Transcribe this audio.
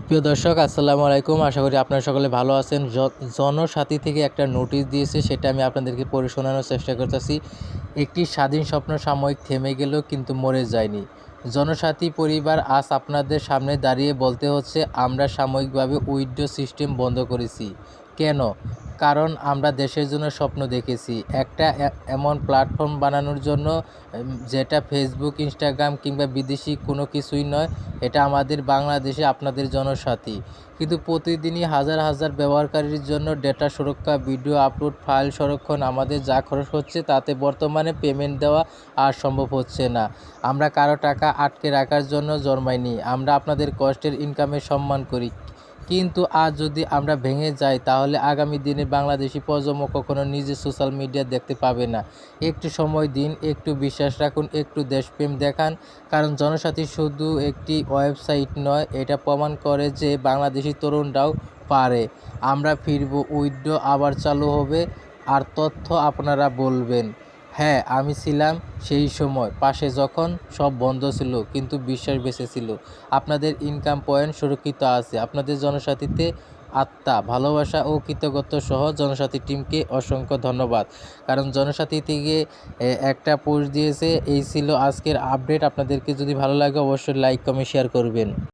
প্রিয় দর্শক আসসালামু আলাইকুম। আশা করি আপনারা সকলে ভালো আছেন। জনসাথী থেকে একটা নোটিশ দিয়েছে, সেটা আমি আপনাদেরকে পড়ে শোনানোর চেষ্টা করতেছি। একটি স্বাধীন স্বপ্ন সাময়িক থেমে গেলেও কিন্তু মরে যায়নি। জনসাথী পরিবার আজ আপনাদের সামনে দাঁড়িয়ে বলতে হচ্ছে, আমরা সাময়িকভাবে উইন্ডো সিস্টেম বন্ধ করেছি। কেন? কারণ আমরা দেশের জন্য স্বপ্ন দেখেছি। একটা এমন প্ল্যাটফর্ম বানানোর জন্য, যেটা ফেসবুক, ইনস্টাগ্রাম কিংবা বিদেশি কোনো কিছুই নয়। এটা আমাদের বাংলাদেশে আপনাদের জনসাথী। কিন্তু প্রতিদিনই হাজার হাজার ব্যবহারকারীর জন্য ডেটা সুরক্ষা, ভিডিও আপলোড, ফাইল সংরক্ষণ, আমাদের যা খরচ হচ্ছে তাতে বর্তমানে পেমেন্ট দেওয়া আর সম্ভব হচ্ছে না। আমরা কারো টাকা আটকে রাখার জন্য জন্মাইনি। আমরা আপনাদের কষ্টের ইনকামের সম্মান করি। কিন্তু আজ যদি আমরা ভেঙে যাই, তাহলে আগামী দিনে বাংলাদেশি প্রজন্ম কখনো নিজের সোশ্যাল মিডিয়া দেখতে পাবে না। একটু সময় দিন, একটু বিশ্বাস রাখুন, একটু দেশপ্রেম দেখান। কারণ জনসাথী শুধু একটি ওয়েবসাইট নয়, এটা প্রমাণ করে যে বাংলাদেশি তরুণরাও পারে। আমরা ফিরব, উইন্ডো আবার চালু হবে, আর তথ্য আপনারা বলবেন। হ্যাঁ, আমি ছিলাম সেই সময় পাশে যখন সব বন্ধ ছিল, কিন্তু বিশ্বাস বেঁচে ছিল। আপনাদের ইনকাম পয়েন্ট সুরক্ষিত আছে। আপনাদের জনসাথীতে আত্মা, ভালোবাসা ও কৃতজ্ঞতা সহ জনসাথী টিমকে অসংখ্য ধন্যবাদ। কারণ জনসাথী থেকে একটা পোস্ট দিয়েছে। এই ছিল আজকের আপডেট। আপনাদেরকে যদি ভালো লাগে অবশ্যই লাইক, কমেন্ট, শেয়ার করবেন।